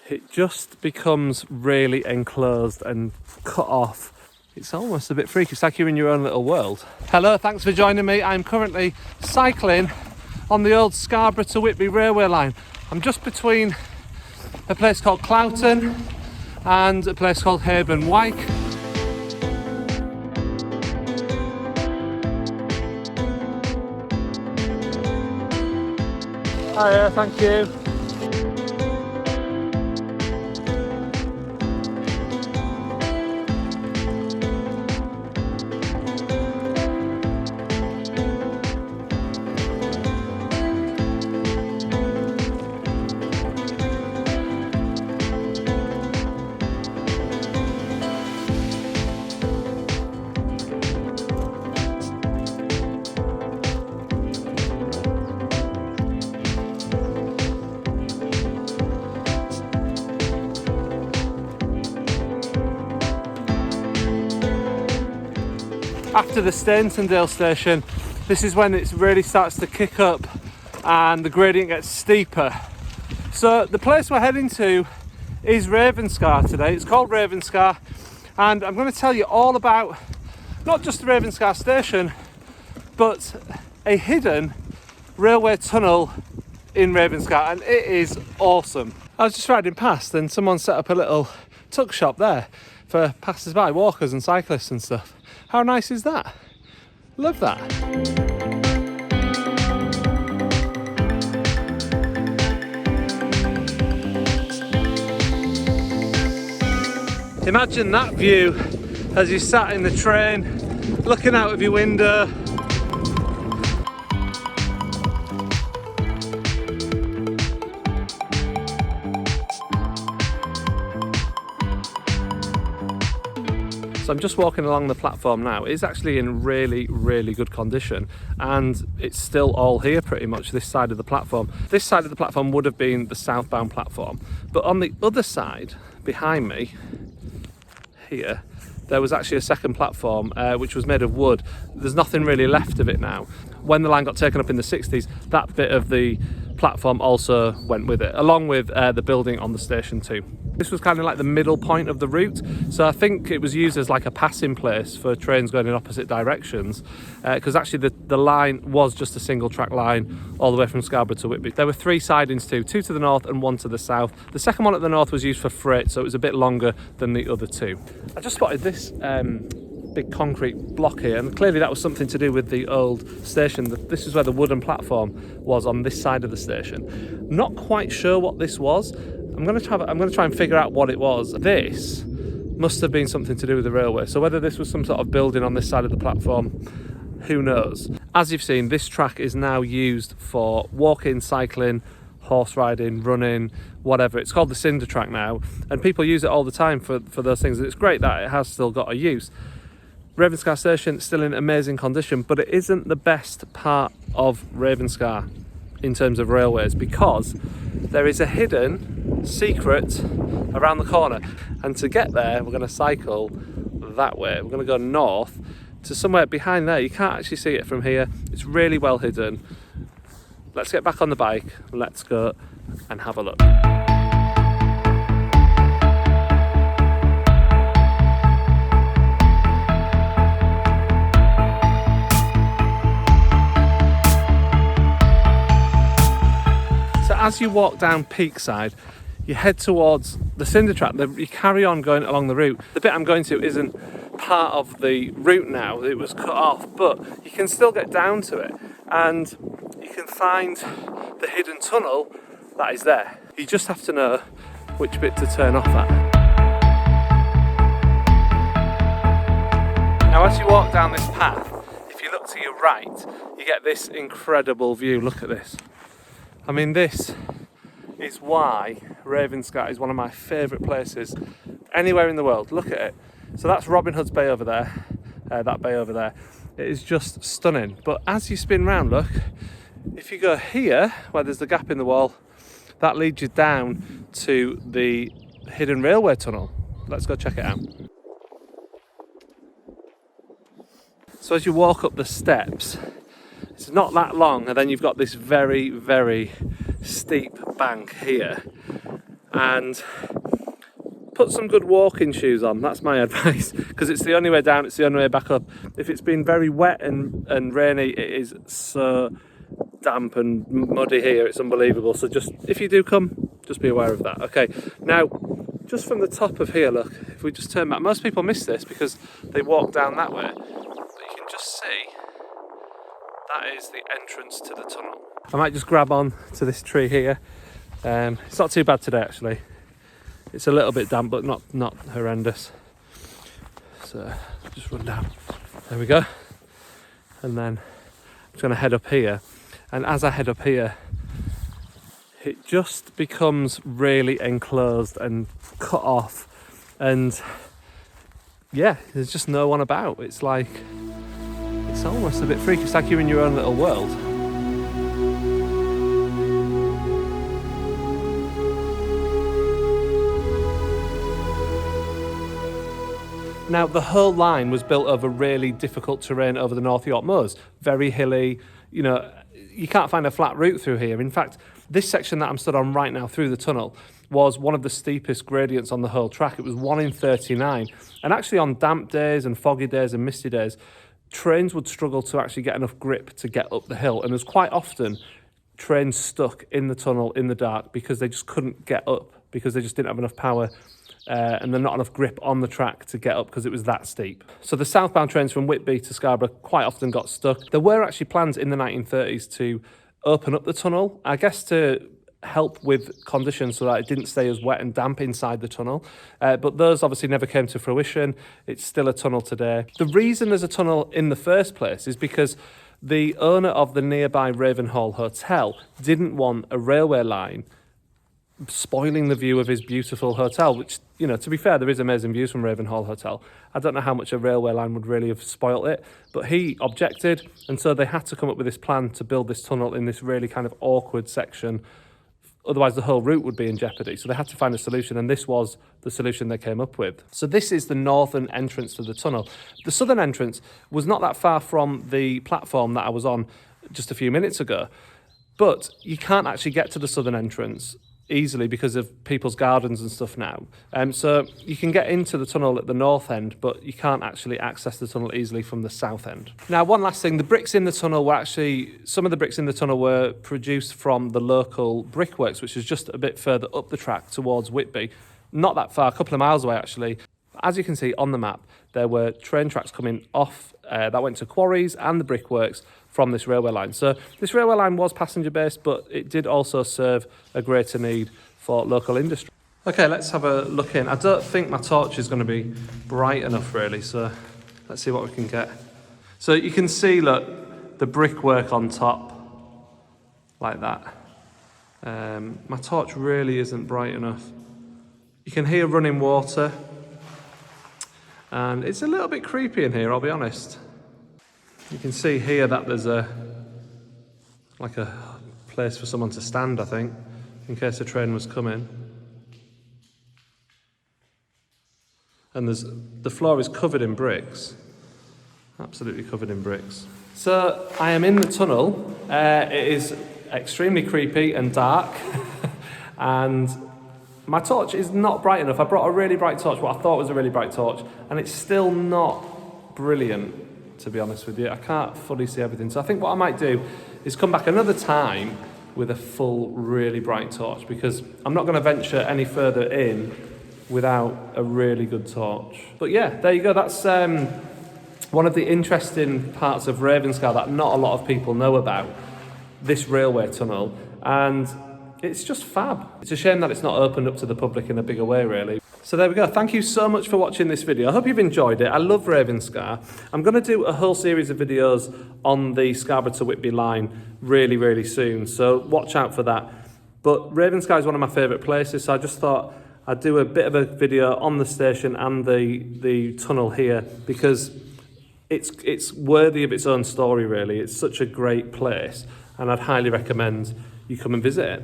it just becomes really enclosed and cut off. It's almost a bit freaky. It's like you're in your own little world. Hello, thanks for joining me. I'm currently cycling on the old Scarborough to Whitby railway line. I'm just between a place called Cloughton and a place called Haven Wyke. Hiya, thank you. After the Staintondale station, this is when it really starts to kick up and the gradient gets steeper. So the place we're heading to is Ravenscar today. It's called Ravenscar, and I'm going to tell you all about not just the Ravenscar station, but a hidden railway tunnel in Ravenscar, and it is awesome. I was just riding past and someone set up a little tuck shop there for passers-by, walkers and cyclists and stuff. How nice is that? Love that. Imagine that view as you sat in the train, looking out of your window. So I'm just walking along the platform now. It's actually in really, really good condition, and it's still all here pretty much, this side of the platform. This side of the platform would have been the southbound platform, but on the other side, behind me, here, there was actually a second platform which was made of wood. There's nothing really left of it now. When the line got taken up in the 60s, that bit of the platform also went with it, along with the building on the station too. This was kind of like the middle point of the route, so I think it was used as like a passing place for trains going in opposite directions, because actually the line was just a single track line all the way from Scarborough to Whitby. There were three sidings too, two to the north and one to the south. The second one at the north was used for freight, so it was a bit longer than the other two. I just spotted this big concrete block here, and clearly that was something to do with the old station. This is where the wooden platform was, on this side of the station. Not quite sure what this was. I'm going to try and figure out what it was. This must have been something to do with the railway. So whether this was some sort of building on this side of the platform, who knows? As you've seen, this track is now used for walking, cycling, horse riding, running, whatever. It's called the Cinder Track now, and people use it all the time for those things. And it's great that it has still got a use. Ravenscar station is still in amazing condition, but it isn't the best part of Ravenscar in terms of railways, because there is a hidden secret around the corner, and to get there we're going to cycle that way. We're going to go north to somewhere behind there. You can't actually see it from here. It's really well hidden. Let's get back on the bike, let's go and have a look. As you walk down Peakside, you head towards the Cinder Track. You carry on going along the route. The bit I'm going to isn't part of the route now, it was cut off, but you can still get down to it, and you can find the hidden tunnel that is there. You just have to know which bit to turn off at. Now as you walk down this path, if you look to your right, you get this incredible view. Look at this. I mean, this is why Ravenscar is one of my favourite places anywhere in the world. Look at it. So that's Robin Hood's Bay over there, that bay over there. It is just stunning. But as you spin round, look, if you go here, where there's the gap in the wall, that leads you down to the hidden railway tunnel. Let's go check it out. So as you walk up the steps, it's not that long, and then you've got this very, very steep bank here. and put some good walking shoes on. That's my advice, because it's the only way down, it's the only way back up. If it's been very wet and rainy, it is so damp and muddy here, it's unbelievable. So just, if you do come, just be aware of that. Okay, now just from the top of here, look, if we just turn back, most people miss this because they walk down that way, but you can just see that is the entrance to the tunnel. I might just grab on to this tree here. It's not too bad today actually. It's a little bit damp, but not horrendous. So just run down. There we go. And then I'm just going to head up here. And as I head up here, it just becomes really enclosed and cut off. And yeah, there's just no one about. It's like, it's almost a bit freaky. It's like you're in your own little world. Now, the whole line was built over really difficult terrain over the North York Moors. Very hilly, you know, you can't find a flat route through here. In fact, this section that I'm stood on right now through the tunnel was one of the steepest gradients on the whole track. It was 1 in 39. And actually on damp days and foggy days and misty days, trains would struggle to actually get enough grip to get up the hill. And there's quite often trains stuck in the tunnel in the dark because they just couldn't get up, because they just didn't have enough power and there's not enough grip on the track to get up because it was that steep. So the southbound trains from Whitby to Scarborough quite often got stuck. There were actually plans in the 1930s to open up the tunnel, I guess to help with conditions so that it didn't stay as wet and damp inside the tunnel. But those obviously never came to fruition. It's still a tunnel today. The reason there's a tunnel in the first place is because the owner of the nearby Ravenhall Hotel didn't want a railway line spoiling the view of his beautiful hotel, which, you know, to be fair, there is amazing views from Ravenhall Hotel. I don't know how much a railway line would really have spoilt it, but he objected, and so they had to come up with this plan to build this tunnel in this really kind of awkward section. Otherwise, the whole route would be in jeopardy. So they had to find a solution, and this was the solution they came up with. So this is the northern entrance to the tunnel. The southern entrance was not that far from the platform that I was on just a few minutes ago, but you can't actually get to the southern entrance easily because of people's gardens and stuff now. So you can get into the tunnel at the north end, but you can't actually access the tunnel easily from the south end. Now, one last thing, the bricks in the tunnel were actually, some of the bricks in the tunnel were produced from the local brickworks, which is just a bit further up the track towards Whitby. Not that far, a couple of miles away actually. As you can see on the map, there were train tracks coming off that went to quarries and the brickworks from this railway line. So this railway line was passenger based, but it did also serve a greater need for local industry. Okay, let's have a look in. I don't think my torch is going to be bright enough really, so let's see what we can get. So you can see, look, the brickwork on top, like that. My torch really isn't bright enough. You can hear running water, and it's a little bit creepy in here, I'll be honest. You can see here that there's like a place for someone to stand, I think, in case a train was coming. And the floor is covered in bricks, absolutely covered in bricks. So I am in the tunnel. It is extremely creepy and dark, and my torch is not bright enough. I brought a really bright torch, what I thought was a really bright torch, and it's still not brilliant, to be honest with you. I can't fully see everything. So I think what I might do is come back another time with a full, really bright torch, because I'm not going to venture any further in without a really good torch. But yeah, there you go. That's one of the interesting parts of Ravenscar that not a lot of people know about, this railway tunnel. And it's just fab. It's a shame that it's not opened up to the public in a bigger way, really. So there we go. Thank you so much for watching this video. I hope you've enjoyed it. I love Ravenscar. I'm going to do a whole series of videos on the Scarborough to Whitby line really, really soon. So watch out for that. But Ravenscar is one of my favourite places, so I just thought I'd do a bit of a video on the station and the tunnel here, because it's worthy of its own story, really. It's such a great place, and I'd highly recommend you come and visit it.